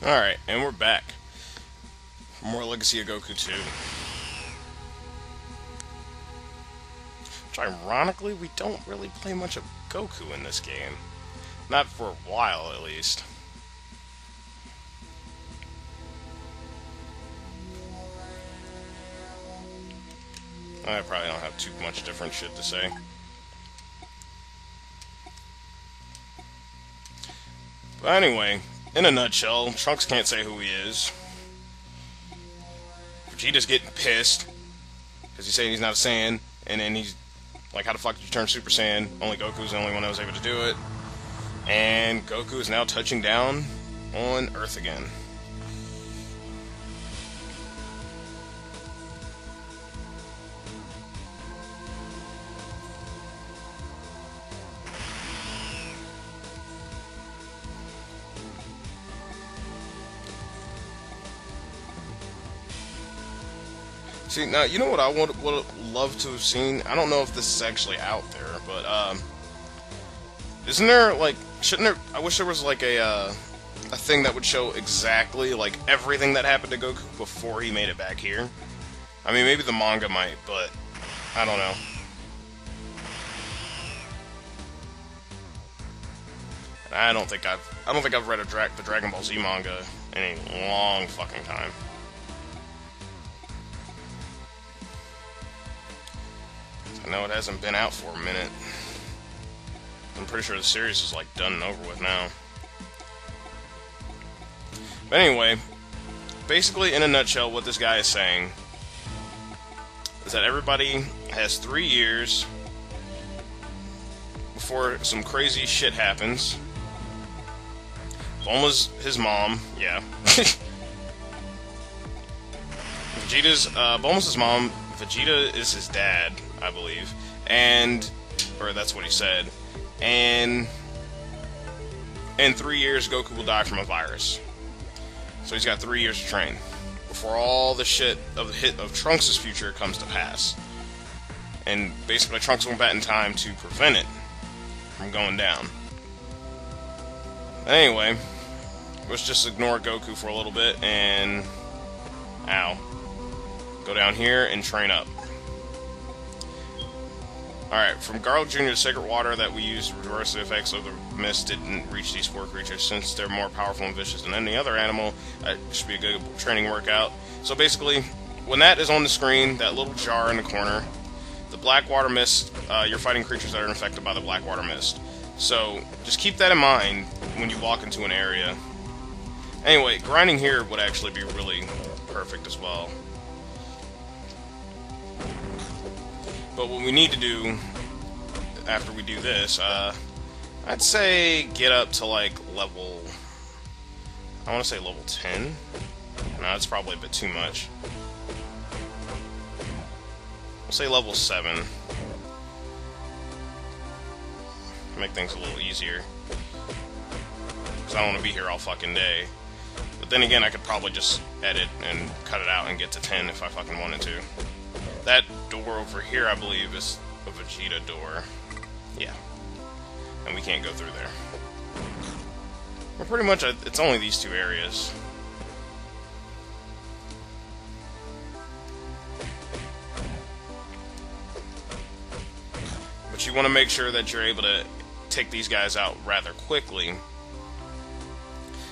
Alright, and we're back. For more Legacy of Goku 2. Which, ironically, we don't really play much of Goku in this game. Not for a while, at least. I probably don't have too much different shit to say. But anyway, in a nutshell, Trunks can't say who he is. Vegeta's getting pissed because he's saying he's not a Saiyan, and then he's like, how the fuck did you turn Super Saiyan? Only Goku's the only one that was able to do it. And Goku is now touching down on Earth again. See, now, you know what I would love to have seen? I don't know if this is actually out there, but, isn't there, like, shouldn't there, I wish there was, like, a thing that would show exactly, like, everything that happened to Goku before he made it back here. I mean, maybe the manga might, but, I don't know. I don't think I've read the Dragon Ball Z manga in a long fucking time. I know it hasn't been out for a minute. I'm pretty sure the series is like done and over with now. But anyway, basically in a nutshell what this guy is saying is that everybody has 3 years before some crazy shit happens. Bulma's his mom, yeah. Bulma's his mom, Vegeta is his dad, I believe, or that's what he said, and in 3 years Goku will die from a virus. So he's got 3 years to train before all the shit of Trunks' future comes to pass. And basically Trunks went back in time to prevent it from going down. Anyway, let's just ignore Goku for a little bit and go down here and train up. Alright, from Garlic Jr.'s sacred water that we used to reverse the effects of the mist didn't reach these 4 creatures. Since they're more powerful and vicious than any other animal, that should be a good training workout. So basically, when that is on the screen, that little jar in the corner, the black water mist, you're fighting creatures that are infected by the black water mist. So, just keep that in mind when you walk into an area. Anyway, grinding here would actually be really perfect as well. But what we need to do after we do this, I'd say get up to like level, I want to say level 10. No, that's probably a bit too much. We'll say level 7. Make things a little easier. Because I don't want to be here all fucking day. But then again, I could probably just edit and cut it out and get to 10 if I fucking wanted to. That door over here, I believe, is a Vegeta door. Yeah. And we can't go through there. Well, pretty much, it's only these 2 areas. But you want to make sure that you're able to take these guys out rather quickly.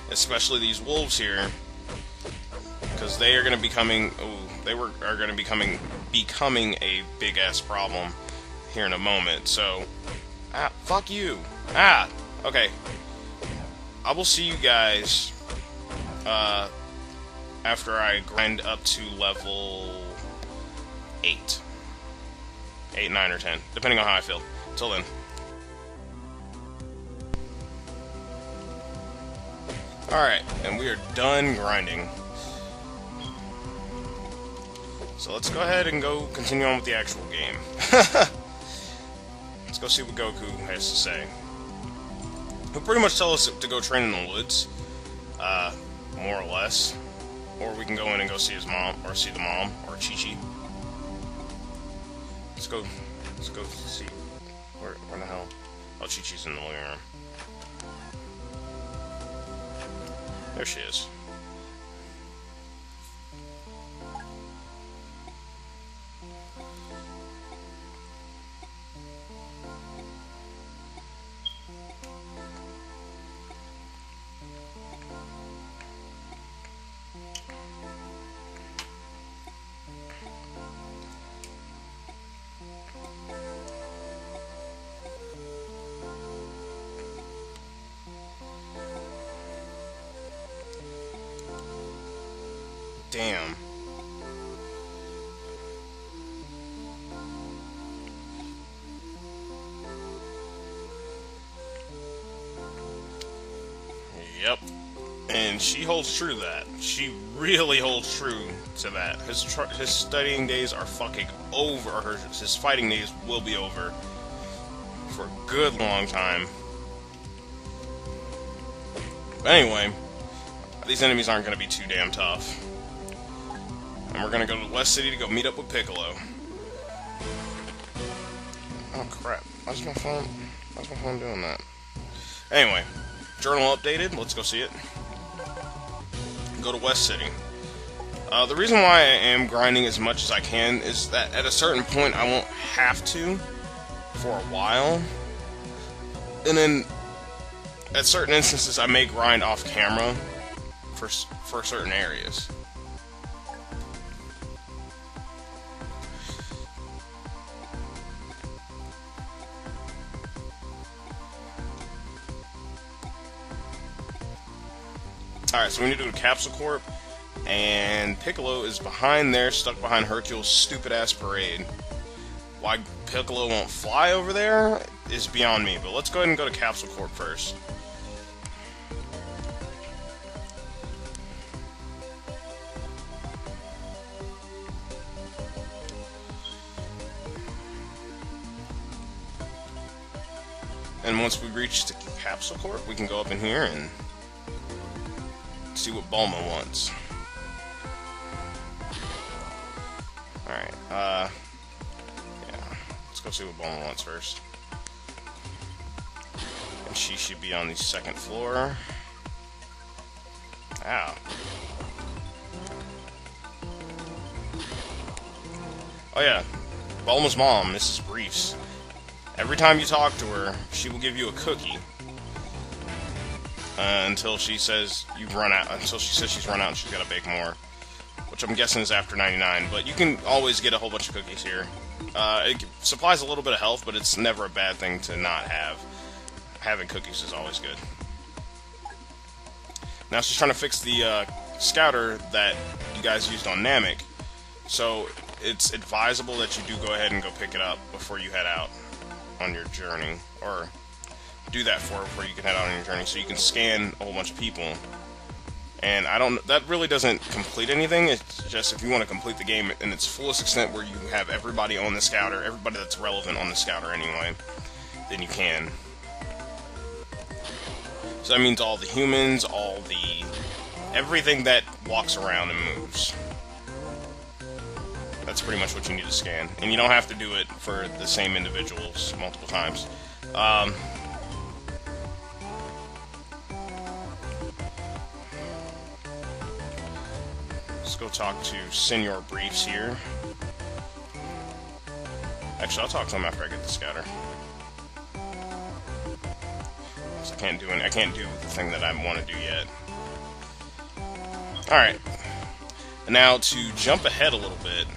Especially these wolves here. Because they are going to be coming... are going to be becoming a big-ass problem here in a moment, so... fuck you! Okay. I will see you guys, after I grind up to level 8. 8, 9, or 10, depending on how I feel. Till then. Alright, and we are done grinding. So let's go ahead and go continue on with the actual game. Let's go see what Goku has to say. He'll pretty much tell us to go train in the woods, more or less. Or we can go in and go see his mom, or see the mom, or Chi-Chi. Let's go see, where the hell? Oh, Chi-Chi's in the living room. There she is. Damn. Yep. And she holds true to that. She really holds true to that. His studying days are fucking over. Or his fighting days will be over for a good long time. But anyway, these enemies aren't going to be too damn tough. And we're going to go to the West City to go meet up with Piccolo. Oh crap. Why's my phone doing that? Anyway, journal updated. Let's go see it. Go to West City. The reason why I am grinding as much as I can is that at a certain point I won't have to for a while. And then at certain instances I may grind off camera for certain areas. Alright, so we need to go to Capsule Corp, and Piccolo is behind there, stuck behind Hercule's stupid-ass parade. Why Piccolo won't fly over there is beyond me, but let's go ahead and go to Capsule Corp first. And once we reach the Capsule Corp, we can go up in here and see what Bulma wants. Alright, yeah. Let's go see what Bulma wants first. And she should be on the second floor. Ow. Oh yeah, Bulma's mom, Mrs. Briefs. Every time you talk to her, she will give you a cookie. Until she says you've run out. Until she says she's run out and she's got to bake more, which I'm guessing is after 99. But you can always get a whole bunch of cookies here. It supplies a little bit of health, but it's never a bad thing to not have. Having cookies is always good. Now she's trying to fix the scouter that you guys used on Namek, so it's advisable that you do go ahead and go pick it up before you head out on your journey, or do that before you can head out on your journey, so you can scan a whole bunch of people. And that really doesn't complete anything. It's just if you want to complete the game in its fullest extent, where you have everybody on the scouter, everybody that's relevant on the scouter anyway, then you can. So that means all the humans, everything that walks around and moves. That's pretty much what you need to scan. And you don't have to do it for the same individuals multiple times. Let's go talk to Senor Briefs here. Actually, I'll talk to him after I get the scouter. I can't do the thing that I want to do yet. Alright. Now, to jump ahead a little bit,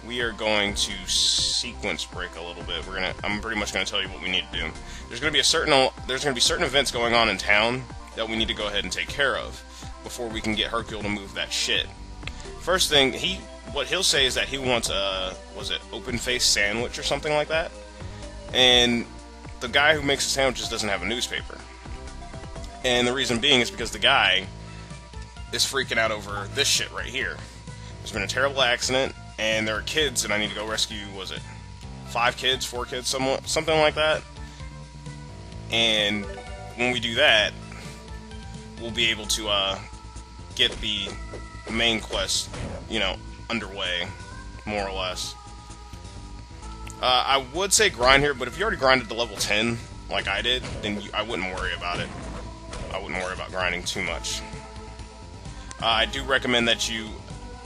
we are going to sequence break a little bit. I'm pretty much gonna tell you what we need to do. There's gonna be certain events going on in town that we need to go ahead and take care of before we can get Hercule to move that shit. First thing, what he'll say is that he wants a, open-faced sandwich or something like that? And the guy who makes the sandwiches doesn't have a newspaper. And the reason being is because the guy is freaking out over this shit right here. There's been a terrible accident, and there are kids that I need to go rescue, 5 kids, 4 kids, something like that. And when we do that, we'll be able to get the main quest, underway, more or less. I would say grind here, but if you already grinded to level 10, like I did, then I wouldn't worry about it. I wouldn't worry about grinding too much. I do recommend that you,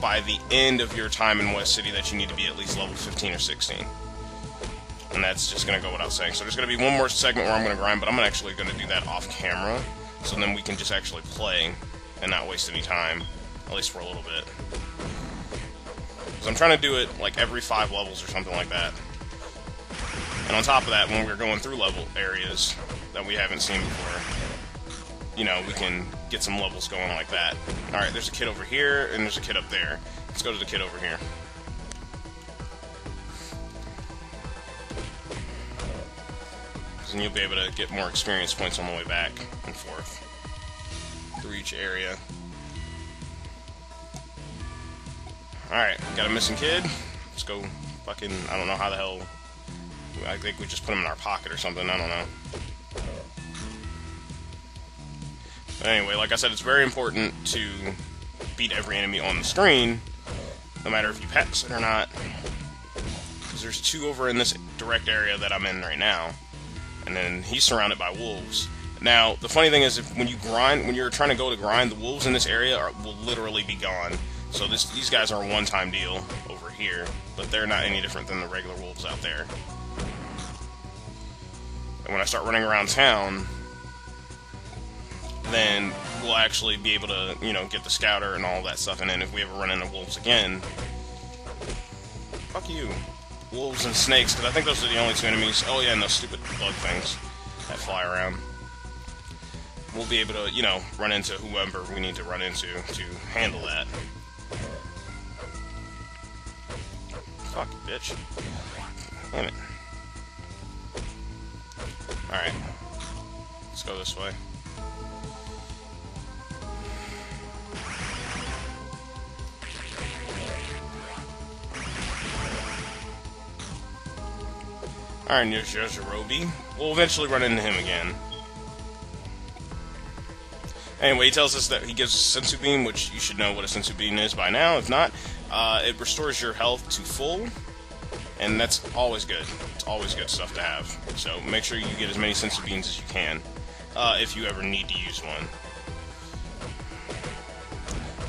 by the end of your time in West City, that you need to be at least level 15 or 16. And that's just going to go without saying. So there's going to be one more segment where I'm going to grind, but I'm actually going to do that off camera, so then we can just actually play and not waste any time, at least for a little bit. Because I'm trying to do it like every 5 levels or something like that. And on top of that, when we're going through level areas that we haven't seen before, you know, we can get some levels going like that. Alright, there's a kid over here, and there's a kid up there. Let's go to the kid over here. And you'll be able to get more experience points on the way back and forth through each area. Alright, got a missing kid. Let's go fucking, I don't know how the hell, I think we just put him in our pocket or something, I don't know. But anyway, like I said, it's very important to beat every enemy on the screen, no matter if you pass it or not. Because there's 2 over in this direct area that I'm in right now. And then he's surrounded by wolves. Now, the funny thing is, when you're trying to go to grind, the wolves in this area will literally be gone. So these guys are a one-time deal over here, but they're not any different than the regular wolves out there. And when I start running around town, then we'll actually be able to, you know, get the scouter and all that stuff. And then if we ever run into wolves again, fuck you. Wolves and snakes, because I think those are the only 2 enemies. Oh yeah, and those stupid bug things that fly around. We'll be able to, you know, run into whoever we need to run into to handle that. Fuck you, bitch. Damn it. Alright. Let's go this way. Alright, here's Yajirobe. We'll eventually run into him again. Anyway, he tells us that he gives a Sensu Bean, which you should know what a Sensu Bean is by now. If not, it restores your health to full, and that's always good. It's always good stuff to have. So make sure you get as many Sensu Beans as you can, if you ever need to use one.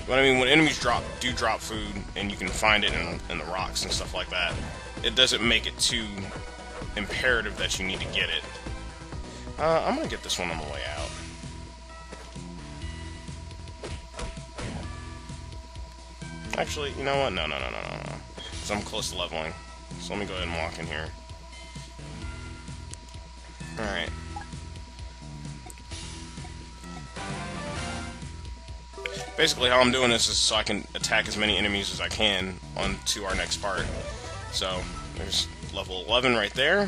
But I mean, when enemies do drop food, and you can find it in the rocks and stuff like that, it doesn't make it too imperative that you need to get it. I'm gonna get this one on the way out. Actually, you know what? No. Because I'm close to leveling. So let me go ahead and walk in here. Alright. Basically, how I'm doing this is so I can attack as many enemies as I can on to our next part. So, there's level 11 right there.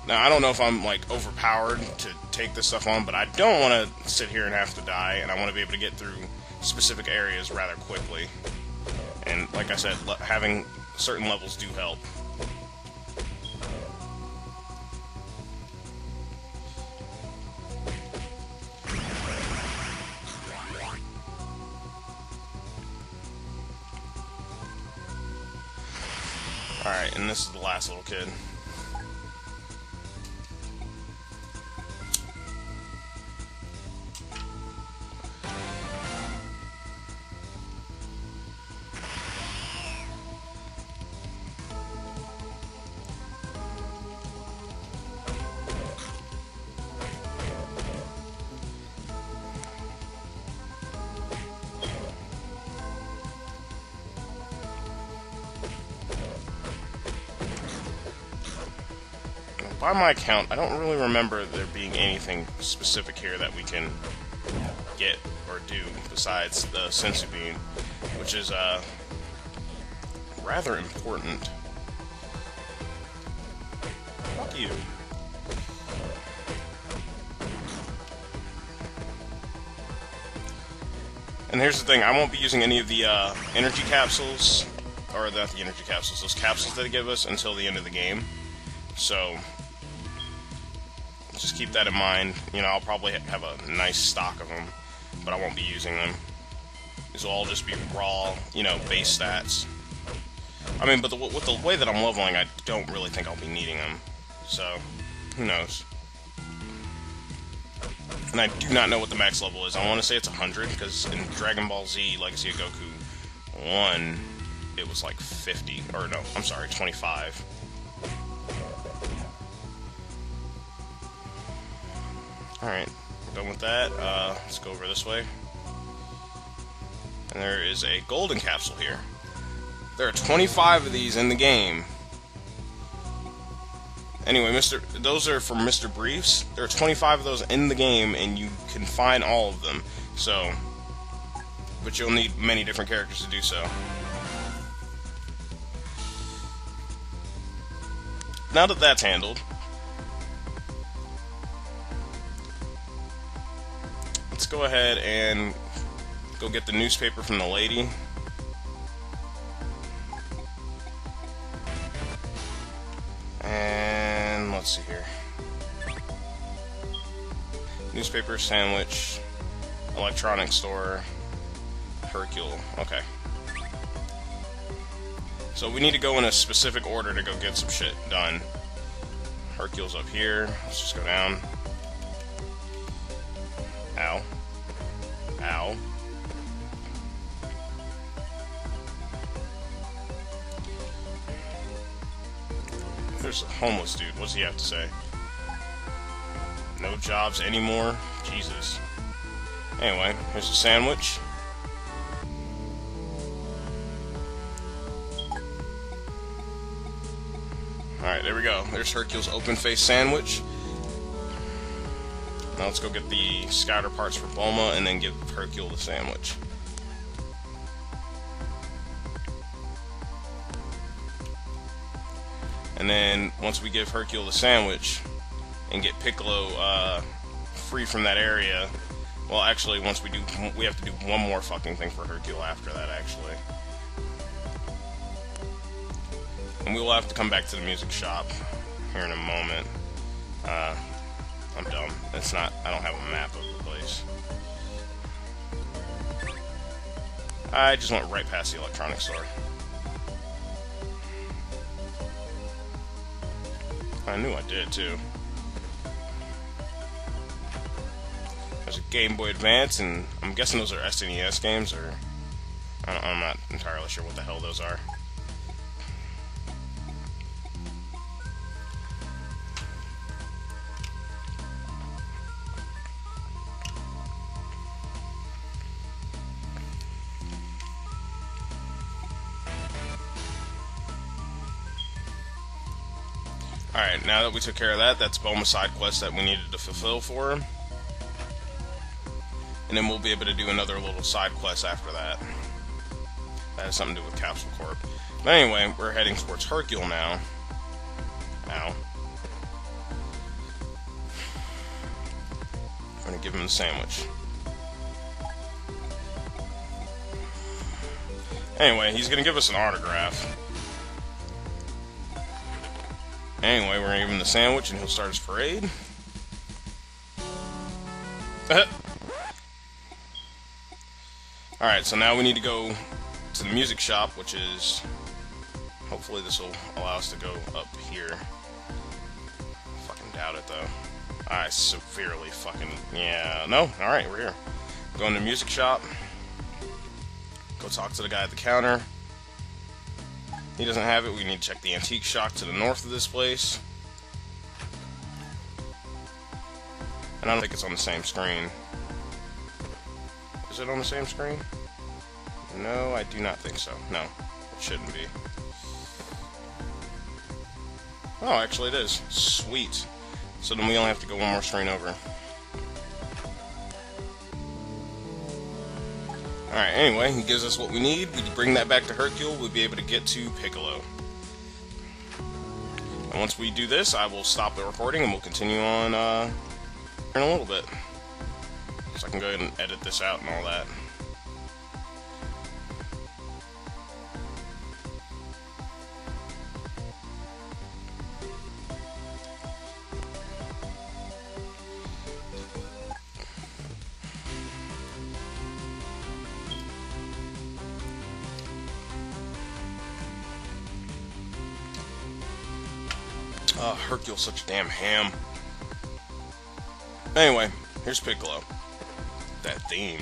Now, I don't know if I'm, like, overpowered to take this stuff on, but I don't want to sit here and have to die, and I want to be able to get through specific areas rather quickly. And, like I said, having certain levels do help. Alright, and this is the last little kid. By my count, I don't really remember there being anything specific here that we can get or do besides the Sensu Bean, which is rather important. Fuck you. And here's the thing, I won't be using any of the energy capsules, or not the energy capsules, those capsules that they give us until the end of the game. So just keep that in mind. You know, I'll probably have a nice stock of them, but I won't be using them. These will all just be raw, you know, base stats. I mean, but with the way that I'm leveling, I don't really think I'll be needing them. So, who knows? And I do not know what the max level is. I want to say it's 100, because in Dragon Ball Z Legacy of Goku 1, it was like 50. Or no, I'm sorry, 25. Alright, done with that. Let's go over this way. And there is a golden capsule here. There are 25 of these in the game. Anyway, those are for Mr. Briefs. There are 25 of those in the game, and you can find all of them. So, but you'll need many different characters to do so. Now that that's handled, let's go ahead and go get the newspaper from the lady. And let's see here. Newspaper, sandwich, electronics store, Hercule. Okay. So we need to go in a specific order to go get some shit done. Hercule's up here. Let's just go down. Ow. Ow. There's a homeless dude. What does he have to say? No jobs anymore? Jesus. Anyway, here's a sandwich. Alright, there we go. There's Hercule's open-faced sandwich. Now let's go get the scouter parts for Bulma and then give Hercule the sandwich. And then once we give Hercule the sandwich and get Piccolo free from that area, well, actually, once we have to do one more fucking thing for Hercule after that, actually. And we will have to come back to the music shop here in a moment. I'm dumb. It's not. I don't have a map of the place. I just went right past the electronics store. I knew I did too. There's a Game Boy Advance, and I'm guessing those are SNES games, or I'm not entirely sure what the hell those are. Alright, now that we took care of that, that's Bulma's side quest that we needed to fulfill for him. And then we'll be able to do another little side quest after that. That has something to do with Capsule Corp. But anyway, we're heading towards Hercule now. Ow. I'm gonna give him the sandwich. Anyway, he's gonna give us an autograph. Anyway, we're gonna give him the sandwich and he'll start his parade. Alright, so now we need to go to the music shop, which is... Hopefully this will allow us to go up here. Fucking doubt it, though. I severely fucking... Yeah, no? Alright, we're here. Go in the music shop. Go talk to the guy at the counter. He doesn't have it. We need to check the antique shop to the north of this place. And I don't think it's on the same screen. Is it on the same screen? No, I do not think so. No, it shouldn't be. Oh, actually it is. Sweet. So then we only have to go one more screen over. Alright, anyway, he gives us what we need. We bring that back to Hercule, we'll be able to get to Piccolo. And once we do this, I will stop the recording and we'll continue on in a little bit. So I can go ahead and edit this out and all that. Hercule's such a damn ham. Anyway, here's Piccolo. That theme.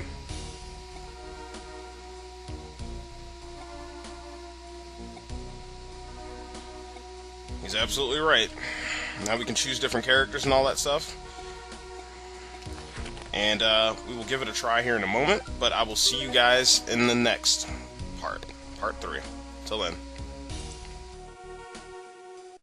He's absolutely right. Now we can choose different characters and all that stuff. And we will give it a try here in a moment, but I will see you guys in the next part 3. Till then.